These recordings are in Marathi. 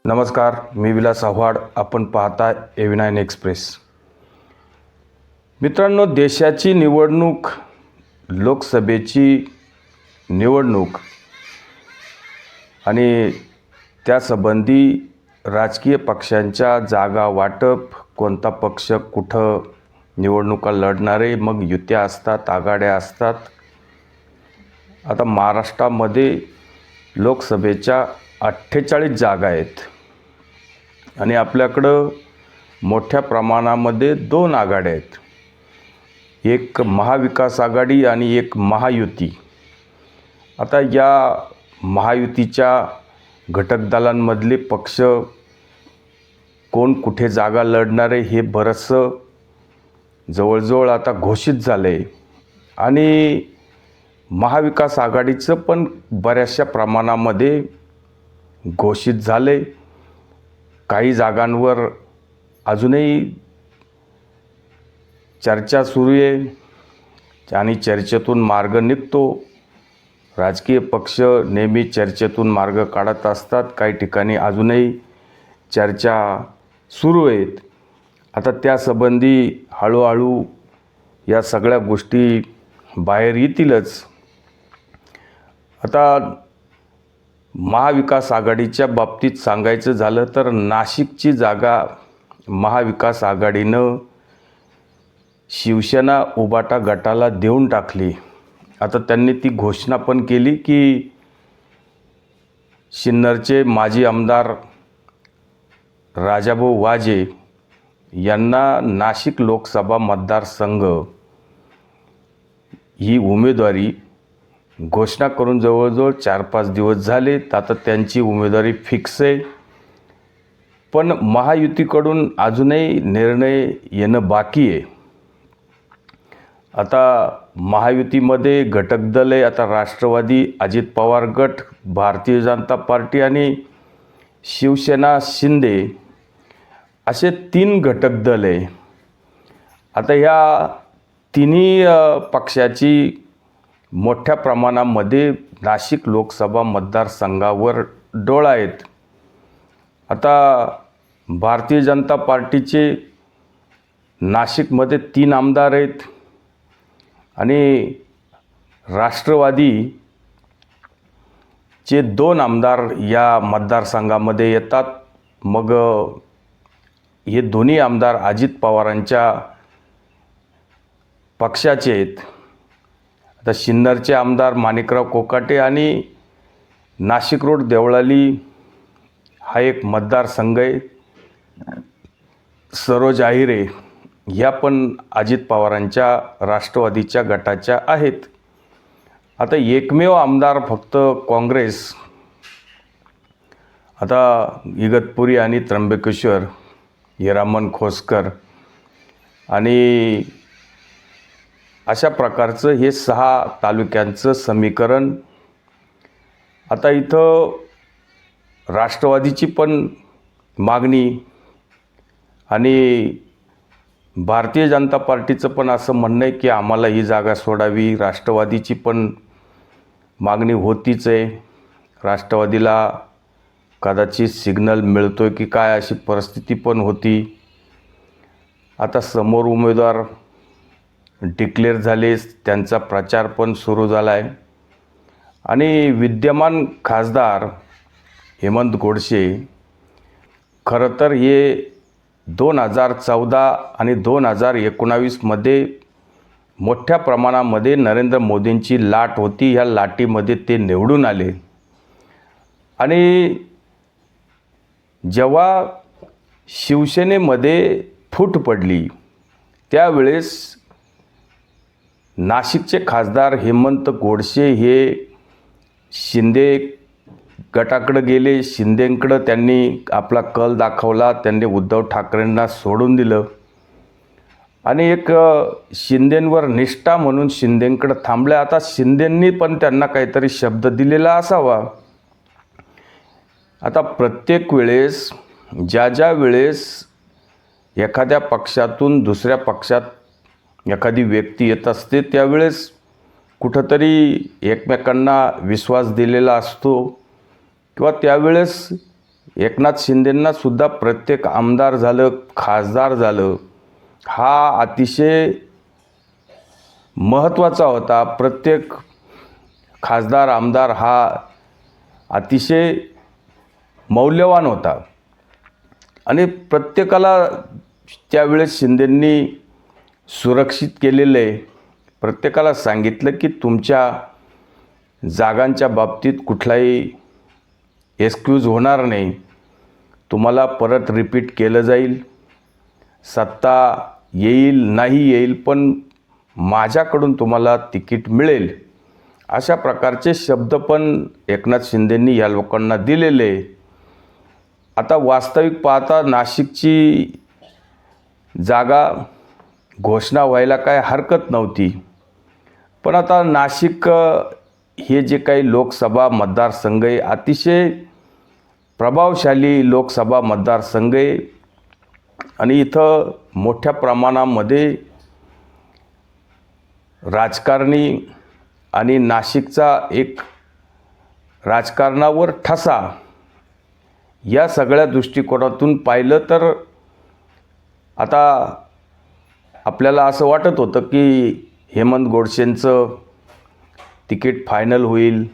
नमस्कार, मी विलास आव्हाड. आपण पाहताय A9 एक्सप्रेस. मित्रांनो, देशाची निवडणूक, लोकसभेची निवडणूक आणि त्यासंबंधी राजकीय पक्षांच्या जागा वाटप, कोणता पक्ष कुठं निवडणुका लढणारे, मग युत्या असतात, आघाड्या असतात. आता महाराष्ट्रामध्ये लोकसभेच्या 48 जागा आहेत आणि आपल्याकडं मोठ्या प्रमाणामध्ये 2 आघाड्या आहेत. एक महाविकास आघाडी आणि एक महायुती. आता या महायुतीच्या घटक दलांमधले पक्ष कोण कुठे जागा लढणारे हे बरंचसं जवळजवळ आता घोषित झालं आहे आणि महाविकास आघाडीचं पण बऱ्याचशा प्रमाणामध्ये घोषित झाले. काही जागांवर अजूनही चर्चा सुरू आहे आणि चर्चेतून मार्ग निघतो. राजकीय पक्ष नेहमी चर्चेतून मार्ग काढत असतात. काही ठिकाणी अजूनही चर्चा सुरू आहेत. आता त्यासंबंधी हळूहळू या सगळ्या गोष्टी बाहेर येतीलच. आता महाविकास आघाडीच्या बाबतीत सांगायचं झालं तर नाशिकची जागा महाविकास आघाडीनं शिवसेना उबाटा गटाला देऊन टाकली. आता त्यांनी ती घोषणा पण केली की सिन्नरचे माजी आमदार राजाभाऊ वाजे यांना नाशिक लोकसभा मतदारसंघ ही उमेदवारी घोषणा करून जवळजवळ 4-5 दिवस झाले. आता त्यांची उमेदवारी फिक्स आहे. पण महायुतीकडून अजूनही निर्णय येणं बाकी आहे. आता महायुतीमध्ये घटक दल आहे. आता राष्ट्रवादी, अजित पवार गट, भारतीय जनता पार्टी आणि शिवसेना शिंदे असे 3 घटक दल आहे. आता ह्या तिन्ही पक्षाची मोठ्या प्रमाणामध्ये नाशिक लोकसभा मतदारसंघावर डोळा आहेत. आता भारतीय जनता पार्टीचे नाशिकमध्ये 3 आमदार आहेत आणि राष्ट्रवादीचे 2 आमदार या मतदारसंघामध्ये येतात. मग हे दोन्ही आमदार अजित पवारांच्या पक्षाचे आहेत. आता सिन्नरचे आमदार माणिकराव कोकाटे आणि नाशिक रोड देवळाली हा एक मतदारसंघ आहे. सरोज आहिरे ह्या पण अजित पवारांच्या राष्ट्रवादीच्या गटाच्या आहेत. आता एकमेव आमदार फक्त काँग्रेस, आता इगतपुरी आणि त्र्यंबकेश्वर, हिरामन खोसकर आणि अशा प्रकारचं हे 6 तालुक्यांचं समीकरण. आता इथं राष्ट्रवादीची पण मागणी आणि भारतीय जनता पार्टीचं पण असं म्हणणं आहे की आम्हाला ही जागा सोडावी. राष्ट्रवादीची पण मागणी होतीच आहे. राष्ट्रवादीला कदाचित सिग्नल मिळतोय की काय अशी परिस्थिती पण होती. आता समोर उमेदवार डिक्लेअर झाले, त्यांचा प्रचार पण सुरू झाला आहे आणि विद्यमान खासदार हेमंत गोडसे खरं तर हे 2014 आणि 2019मध्ये मोठ्या प्रमाणामध्ये नरेंद्र मोदींची लाट होती. ह्या लाटीमध्ये ते निवडून आले आणि जेव्हा शिवसेनेमध्ये फूट पडली त्यावेळेस नाशिकचे खासदार हेमंत गोडसे हे शिंदे गटाकडे गेले. शिंदेंकडं त्यांनी आपला कल दाखवला. त्यांनी उद्धव ठाकरेंना सोडून दिलं आणि एक शिंदेंवर निष्ठा म्हणून शिंदेंकडे थांबल्या. आता शिंदेंनी पण त्यांना काहीतरी शब्द दिलेला असावा. आता प्रत्येक वेळेस ज्या वेळेस एखाद्या पक्षातून दुसऱ्या पक्षात एखादी व्यक्ती येत असते त्यावेळेस कुठंतरी एकमेकांना विश्वास दिलेला असतो किंवा त्यावेळेस एकनाथ शिंदेंना सुद्धा प्रत्येक आमदार झालं, खासदार झालं, हा अतिशय महत्त्वाचा होता. प्रत्येक खासदार आमदार हा अतिशय मौल्यवान होता आणि प्रत्येकाला त्यावेळेस शिंदेंनी सुरक्षित केलेलं आहे. प्रत्येकाला सांगितलं की तुमच्या जागांच्या बाबतीत कुठलाही एक्सक्यूज होणार नाही, तुम्हाला परत रिपीट केलं जाईल, सत्ता येईल नाही येईल पण माझ्याकडून तुम्हाला तिकीट मिळेल, अशा प्रकारचे शब्द पण एकनाथ शिंदेंनी या लोकांना दिलेले. आता वास्तविक पाहता नाशिकची जागा घोषणा व्हायला काय हरकत नव्हती, पण आता नाशिक हे जे काही लोकसभा मतदारसंघ आहे, अतिशय प्रभावशाली लोकसभा मतदारसंघ आहे आणि इथं मोठ्या प्रमाणामध्ये राजकारणी आणि नाशिकचा एक राजकारणावर ठसा, या सगळ्या दृष्टिकोनातून पाहिलं तर आता आपल्याला असं वाटत होतं की हेमंत गोडसेंचं तिकीट फायनल होईल.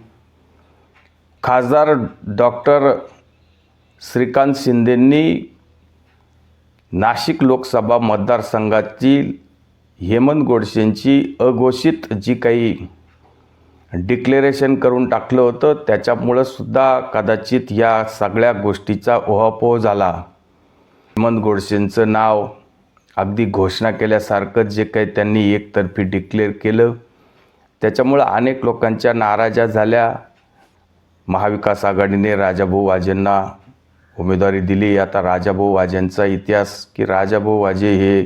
खासदार डॉक्टर श्रीकांत शिंदेंनी नाशिक लोकसभा मतदारसंघाची हेमंत गोडसेंची अघोषित जी काही डिक्लेरेशन करून टाकलं होतं, त्याच्यामुळं सुद्धा कदाचित या सगळ्या गोष्टीचा उहापोह झाला. हेमंत गोडसेंचं नाव अगदी घोषणा केल्यासारखं जे काही त्यांनी एकतर्फी डिक्लेअर केलं, त्याच्यामुळं अनेक लोकांच्या नाराज्या झाल्या. महाविकास आघाडीने राजाभाऊ वाजेंना उमेदवारी दिली. आता राजाभाऊ वाजेंचा इतिहास की राजाभाऊ वाजे हे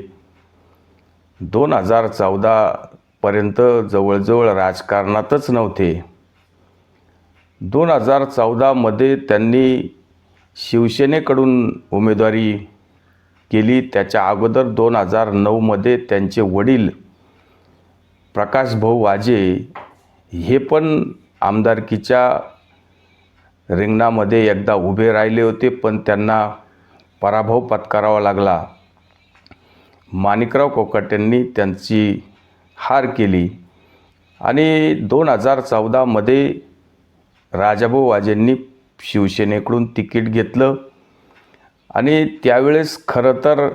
2014 पर्यंत जवळजवळ राजकारणातच नव्हते. 2014मध्ये त्यांनी शिवसेनेकडून उमेदवारी केली. त्याच्या अगोदर 2009मध्ये त्यांचे वडील प्रकाशभाऊ वाजे हे पण आमदारकीच्या रिंगणामध्ये एकदा उभे राहिले होते, पण त्यांना पराभव पत्करावा लागला. माणिकराव कोकाटेंनी त्यांची हार केली आणि 2014मध्ये राजाभाऊ वाजेंनी शिवसेनेकडून तिकीट घेतलं आणि त्यावेळेस खरं तर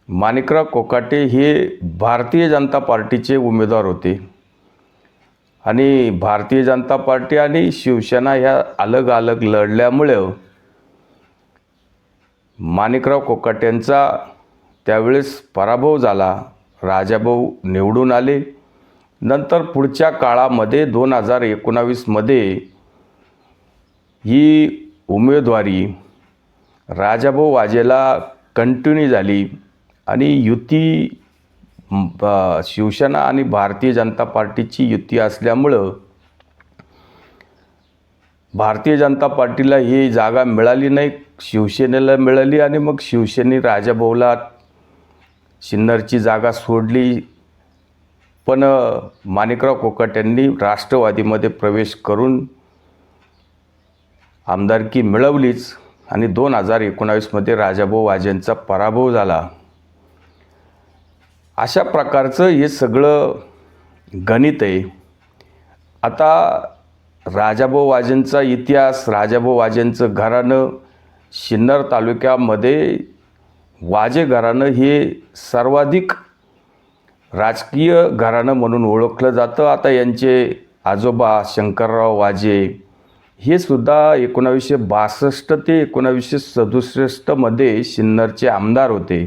माणिकराव कोकाटे हे भारतीय जनता पार्टीचे उमेदवार होते आणि भारतीय जनता पार्टी आणि शिवसेना ह्या अलग अलग लढल्यामुळं माणिकराव कोकाटेंचा त्यावेळेस पराभव झाला. राजाभाऊ निवडून आले. नंतर पुढच्या काळामध्ये 2019मध्ये ही उमेदवारी राजाभाऊ वाजेला कंटिन्यू झाली आणि युती शिवसेना आणि भारतीय जनता पार्टीची युती असल्यामुळं भारतीय जनता पार्टीला ही जागा मिळाली नाही, शिवसेनेला मिळाली आणि मग शिवसेने राजाभाऊला सिन्नरची जागा सोडली. पण माणिकराव कोकाटेंनी राष्ट्रवादीमध्ये प्रवेश करून आमदारकी मिळवलीच आणि 2019मध्ये राजाभाऊ वाजेंचा पराभव झाला. अशा प्रकारचं हे सगळं गणित आहे. आता राजाभाऊ वाजेंचा इतिहास, राजाभाऊ वाजेंचं घराणं, सिन्नर तालुक्यामध्ये वाजे घराणं हे सर्वाधिक राजकीय घराणं म्हणून ओळखलं जातं. आता यांचे आजोबा शंकरराव वाजे हे सुद्धा 1962 ते 1967मध्ये सिन्नरचे आमदार होते.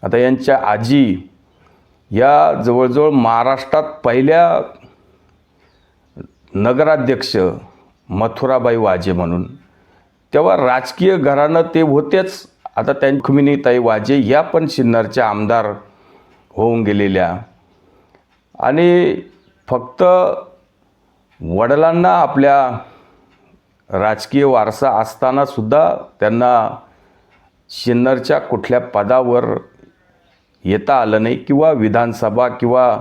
आता यांच्या आजी या जवळजवळ महाराष्ट्रात पहिल्या नगराध्यक्ष मथुराबाई वाजे म्हणून, तेव्हा राजकीय घराणं ते होतेच. आता त्यांची रुक्मिणीताई वाजे या पण सिन्नरच्या आमदार होऊन गेलेल्या आणि फक्त वडिलांना आपल्या राजकीय वारसा असतानासुद्धा त्यांना सिन्नरच्या कुठल्या पदावर येता आलं नाही किंवा विधानसभा किंवा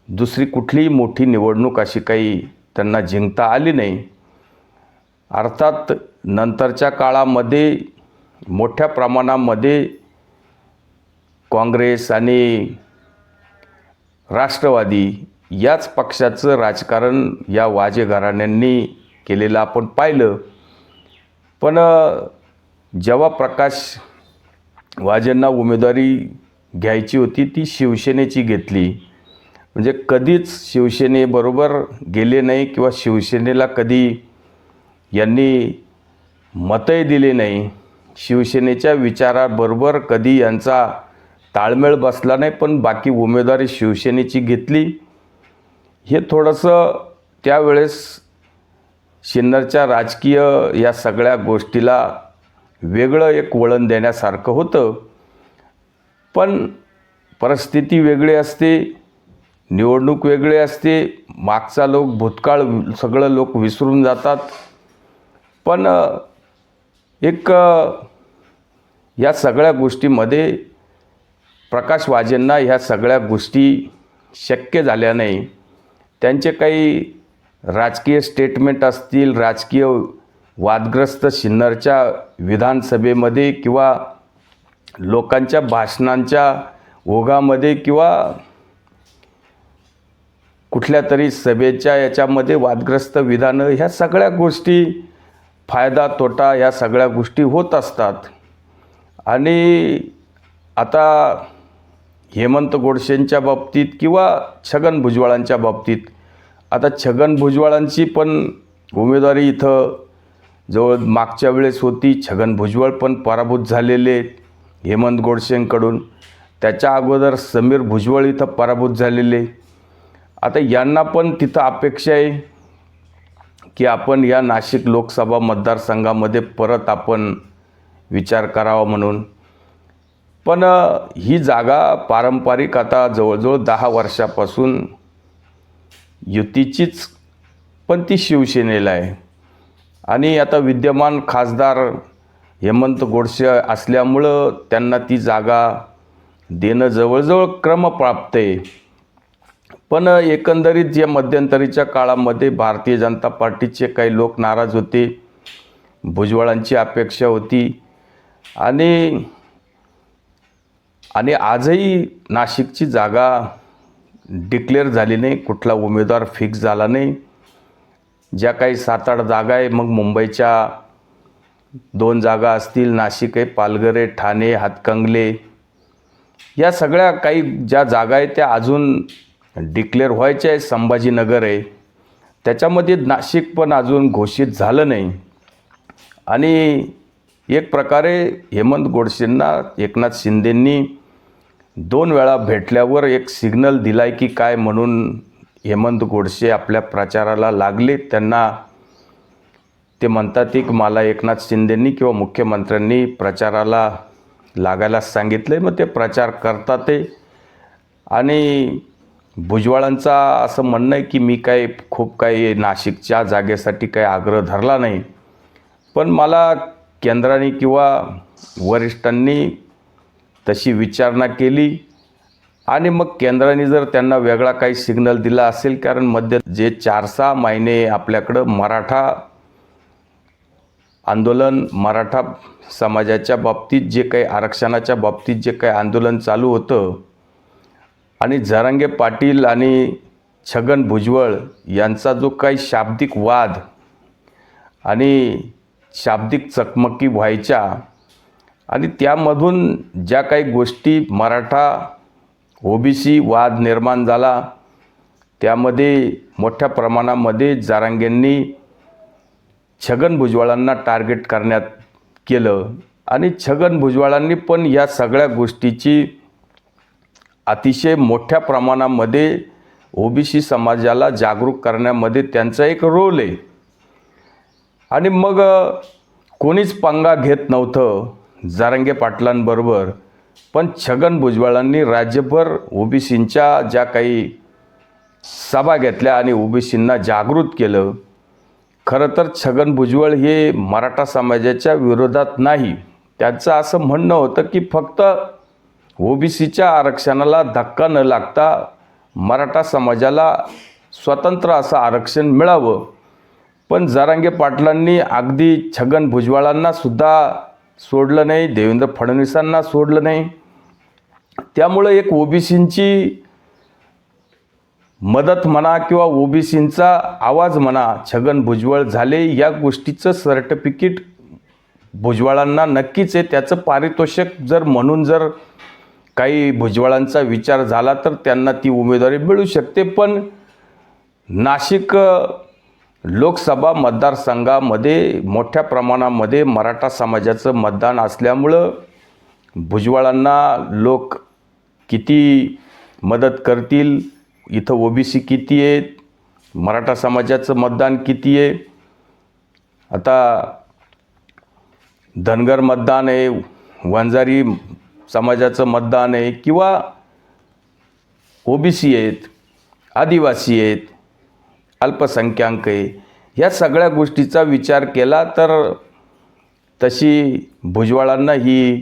दुसरी कुठलीही मोठी निवडणूक अशी काही त्यांना जिंकता आली नाही. अर्थात नंतरच्या काळामध्ये मोठ्या प्रमाणामध्ये काँग्रेस आणि राष्ट्रवादी याच पक्षाचं राजकारण या वाजे घराण्यांनी केलेलं आपण पाहिलं. पण जेव्हा प्रकाश वाजेंना उमेदवारी घ्यायची होती ती शिवसेनेची घेतली. म्हणजे कधीच शिवसेनेबरोबर गेले नाही किंवा शिवसेनेला कधी यांनी मतही दिले नाही. शिवसेनेच्या विचाराबरोबर कधी यांचा ताळमेळ बसला नाही, पण बाकी उमेदवारी शिवसेनेची घेतली. हे थोडंसं त्यावेळेस सिन्नरच्या राजकीय या सगळ्या गोष्टीला वेगळं एक वळण देण्यासारखं होतं. पण परिस्थिती वेगळी असते, निवडणूक वेगळी असते, मागचा भूतकाळ सगळं लोक विसरून जातात. पण एक या सगळ्या गोष्टीमध्ये प्रकाश वाजेंना ह्या सगळ्या गोष्टी शक्य झाल्या नाही. त्यांचे काही राजकीय स्टेटमेंट असतील, राजकीय वादग्रस्त सिन्नरच्या विधानसभेमध्ये किंवा लोकांच्या भाषणांच्या ओघामध्ये किंवा कुठल्या तरी सभेच्या याच्यामध्ये वादग्रस्त विधानं, ह्या सगळ्या गोष्टी फायदा तोटा ह्या सगळ्या गोष्टी होत असतात. आणि आता हेमंत गोडसेंच्या बाबतीत किंवा छगन भुजबळांच्या बाबतीत, आता छगन भुजबळांची पण उमेदवारी इथं जवळ मागच्या वेळेस होती. छगन भुजबळ पण पराभूत झालेले हेमंत गोडसेंकडून. त्याच्या अगोदर समीर भुजबळ इथं पराभूत झालेले. आता यांना पण तिथं अपेक्षा आहे की आपण या नाशिक लोकसभा मतदारसंघामध्ये परत आपण विचार करावा म्हणून. पण ही जागा पारंपरिक आता जवळजवळ 10 वर्षापासून युतीचीच, पण ती शिवसेनेला आहे. आणि आता विद्यमान खासदार हेमंत गोडसे असल्यामुळं त्यांना ती जागा देणं जवळजवळ क्रमप्राप्त आहे. पण एकंदरीत या मध्यंतरीच्या काळामध्ये भारतीय जनता पार्टीचे काही लोक नाराज होते. भुजबळांची अपेक्षा होती आणि आजही नाशिकची जागा डिक्लेअर झाली नाही, कुठला उमेदवार फिक्स झाला नाही. ज्या काही 7-8 जागा आहे, मग मुंबईच्या 2 जागा असतील, नाशिक आहे, पालघर आहे, ठाणे, हातकंगले, या सगळ्या काही ज्या जागा आहेत त्या अजून डिक्लेअर व्हायच्या आहे. संभाजीनगर आहे, त्याच्यामध्ये नाशिक पण अजून घोषित झालं नाही. आणि एक प्रकारे हेमंत गोडसेंना एकनाथ शिंदेंनी 2 वेळा भेटल्यावर एक सिग्नल दिलाय की काय, म्हणून हेमंत गोडसे आपल्या प्रचाराला लागले. त्यांना ते म्हणतात की मला एकनाथ शिंदेंनी किंवा मुख्यमंत्र्यांनी प्रचाराला लागायला सांगितलं आहे, मग ते प्रचार करतात ते. आणि भुजबळांचा असं म्हणणं आहे की मी खूप काही नाशिकच्या जागेसाठी काही आग्रह धरला नाही, पण मला केंद्राने किंवा वरिष्ठांनी तशी विचारणा केली आणि मग केंद्राने जर त्यांना वेगळा काही सिग्नल दिला असेल, कारण मध्ये जे 4-6 महिने आपल्याकडं मराठा आंदोलन, मराठा समाजाच्या बाबतीत जे काही आरक्षणाच्या बाबतीत जे काही आंदोलन चालू होतं आणि जरांगे पाटील आणि छगन भुजबळ यांचा जो काही शाब्दिक वाद आणि शाब्दिक चकमकी व्हायच्या आणि त्यामधून ज्या काही गोष्टी मराठा ओबीसी वाद निर्माण झाला, त्यामध्ये मोठ्या प्रमाणामध्ये जरांगेंनी छगन भुजबळांना टार्गेट करण्यात केलं. आणि छगन भुजबळांनी पण या सगळ्या गोष्टीची अतिशय मोठ्या प्रमाणामध्ये ओबीसी समाजाला जागरूक करण्यामध्ये त्यांचा एक रोल आहे. आणि मग कोणीच पंगा घेत नव्हतं जरांगे पाटलांबरोबर, पण छगन भुजबळांनी राज्यभर ओबीसींच्या ज्या काही सभा घेतल्या आणि ओबीसींना जागृत केलं. खरं तर छगन भुजबळ हे मराठा समाजाच्या विरोधात नाही. त्यांचं असं म्हणणं होतं की फक्त ओबीसीच्या आरक्षणाला धक्का न लागता मराठा समाजाला स्वतंत्र असं आरक्षण मिळावं. पण जरांगे पाटलांनी अगदी छगन भुजबळांना सुद्धा सोडलं नाही, देवेंद्र फडणवीसांना सोडलं नाही. त्यामुळं एक ओबीसींची मदत म्हणा किंवा ओबीसींचा आवाज म्हणा छगन भुजबळ झाले या गोष्टीचं सर्टिफिकेट भुजबळांना नक्कीच आहे. त्याचं पारितोषिक जर म्हणून जर काही भुजबळांचा विचार झाला तर त्यांना ती उमेदवारी मिळू शकते. पण नाशिक लोकसभा मतदारसंघामध्ये मोठ्या प्रमाणामध्ये मराठा समाजाचं मतदान असल्यामुळं भुजबळांना लोक किती मदत करतील, इथं ओबीसी किती आहेत, मराठा समाजाचं मतदान किती आहे, आता धनगर मतदान आहे, वंजारी समाजाचं मतदान आहे किंवा ओबीसी आहेत, आदिवासी आहेत, अल्पसंख्याक आहे, ह्या सगळ्या गोष्टीचा विचार केला तर तशी भुजबळांना ही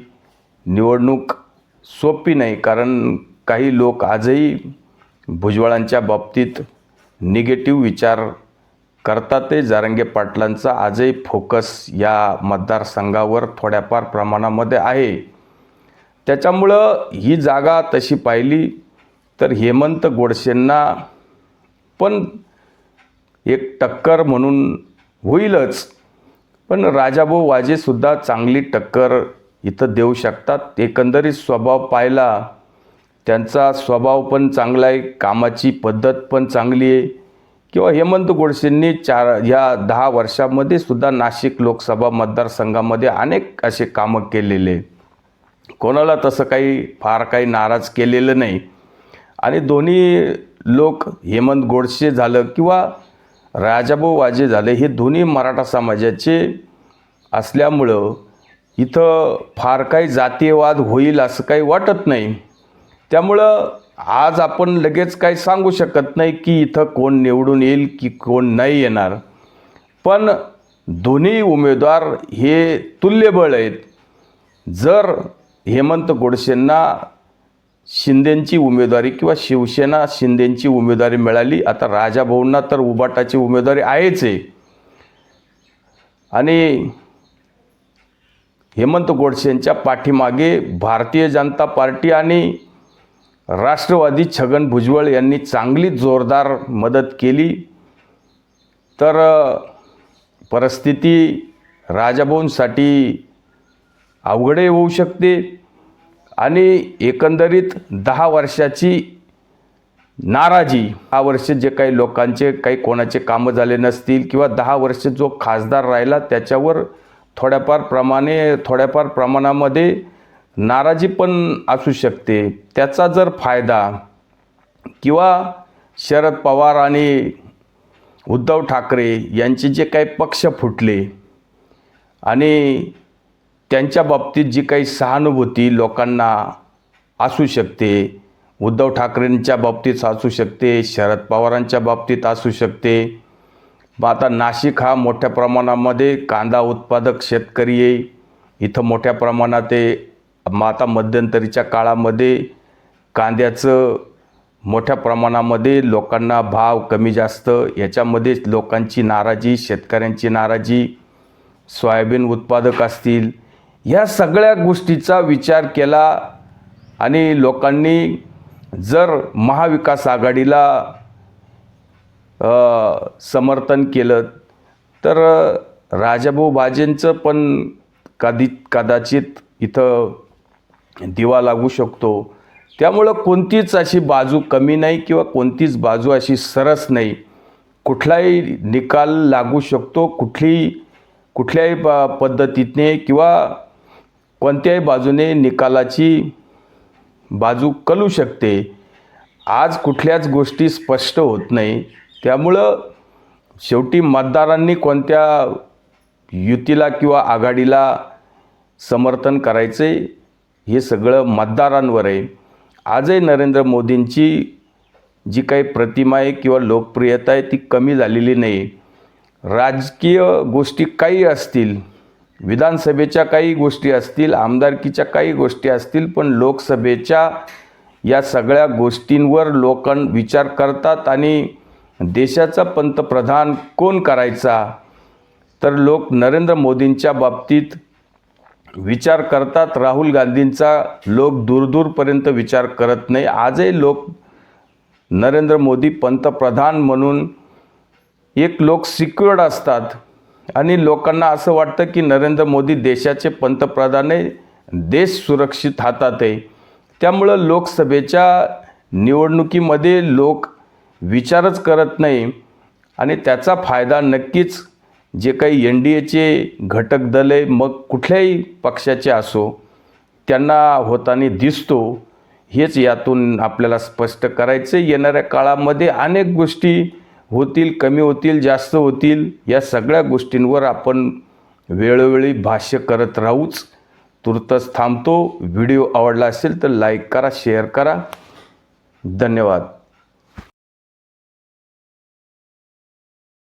निवडणूक सोपी नाही. कारण काही लोक आजही भुजबळांच्या बाबतीत निगेटिव्ह विचार करतात. ते जरांगे पाटलांचा आजही फोकस या मतदारसंघावर थोड्याफार प्रमाणामध्ये आहे. त्याच्यामुळं ही जागा तशी पाहिली तर हेमंत गोडसेंना पण एक टक्कर म्हणून होईलच, पण राजाभाऊ वाजेसुद्धा चांगली टक्कर इथं देऊ शकतात. एकंदरीत स्वभाव पाहिला, त्यांचा स्वभाव पण चांगला आहे, कामाची पद्धत पण चांगली आहे. किंवा हेमंत गोडसेंनी ह्या 10 वर्षामध्ये सुद्धा नाशिक लोकसभा मतदारसंघामध्ये अनेक असे कामं केलेले, कोणाला तसं फार काही नाराज केलेलं नाही. आणि दोन्ही लोक हेमंत गोडसे झालं किंवा राजाभाऊ वाजे झाले, हे दोन्ही मराठा समाजाचे असल्यामुळं इथं फार काही जातीयवाद होईल असं काही वाटत नाही. त्यामुळं आज आपण लगेच काही सांगू शकत नाही की इथं कोण निवडून येईल की कोण नाही येणार. पण दोन्ही उमेदवार हे तुल्यबळ आहेत. जर हेमंत गोडसेंना शिंदेंची उमेदवारी किंवा शिवसेना शिंदेंची उमेदवारी मिळाली, आता राजाभाऊंना तर उबाटाची उमेदवारी आहेच आहे, आणि हेमंत गोडसेंच्या पाठीमागे भारतीय जनता पार्टी आणि राष्ट्रवादी छगन भुजबळ यांनी चांगली जोरदार मदत केली तर परिस्थिती राजाभाऊंसाठी अवघडही होऊ शकते. आणि एकंदरीत 10 वर्षाची नाराजी, 10 वर्ष जे काही लोकांचे काही कोणाचे कामं झाले नसतील किंवा 10 वर्ष जो खासदार राहिला त्याच्यावर थोड्याफार प्रमाणामध्ये नाराजी पण असू शकते. त्याचा जर फायदा किंवा शरद पवार आणि उद्धव ठाकरे यांचे जे काही पक्ष फुटले आणि त्यांच्या बाबतीत जी काही सहानुभूती लोकांना असू शकते, उद्धव ठाकरेंच्या बाबतीत असू शकते, शरद पवारांच्या बाबतीत असू शकते. मग आता नाशिक हा मोठ्या प्रमाणामध्ये कांदा उत्पादक शेतकरी आहे, इथं मोठ्या प्रमाणात आहे. मग आता मध्यंतरीच्या काळामध्ये कांद्याचं मोठ्या प्रमाणामध्ये लोकांना भाव कमी जास्त याच्यामध्ये लोकांची नाराजी, शेतकऱ्यांची नाराजी, सोयाबीन उत्पादक असतील, ह्या सगळ्या गोष्टीचा विचार केला आणि लोकांनी जर महाविकास आघाडीला समर्थन केलं तर राजाभाऊ वाजेंचं पण कदाचित इथं दिवा लागू शकतो. त्यामुळं कोणतीच अशी बाजू कमी नाही किंवा कोणतीच बाजू अशी सरस नाही. कुठलाही निकाल लागू शकतो, कुठल्याही पद्धतीने किंवा कोणत्याही बाजूने निकालाची बाजू कलू शकते. आज कुठल्याच गोष्टी स्पष्ट होत नाही. त्यामुळं शेवटी मतदारांनी कोणत्या युतीला किंवा आघाडीला समर्थन करायचे हे सगळं मतदारांवर आहे. आजही नरेंद्र मोदींची जी काही प्रतिमा आहे किंवा लोकप्रियता आहे ती कमी झालेली नाही. राजकीय गोष्टी काही असतील, विधानसभेच्या काही गोष्टी असतील, आमदारकीच्या काही गोष्टी असतील, पण लोकसभेच्या या सगळ्या गोष्टींवर लोक विचार करतात आणि देशाचा पंतप्रधान कोण करायचा, तर लोक नरेंद्र मोदींच्या बाबतीत विचार करतात. राहुल गांधींचा लोक दूरदूरपर्यंत विचार करत नाही. आजही लोक नरेंद्र मोदी पंतप्रधान म्हणून एक लोक सिक्युअर्ड असतात आणि लोकांना असं वाटतं की नरेंद्र मोदी देशाचे पंतप्रधान आहे, देश सुरक्षित हातात आहे. त्यामुळं लोकसभेच्या निवडणुकीमध्ये लोक विचारच करत नाही आणि त्याचा फायदा नक्कीच जे काही NDAचे घटक दल आहे, मग कुठल्याही पक्षाचे असो, त्यांना होताना दिसतो. हेच यातून आपल्याला स्पष्ट करायचं. येणाऱ्या काळामध्ये अनेक गोष्टी होतील, कमी होतील, जास्त होतील. या सगळ्या गोष्टींवर आपण वेळोवेळी भाष्य करत राहूच. तुर्तच थांबतो. व्हिडिओ आवडला असेल तर लाईक करा, शेअर करा. धन्यवाद.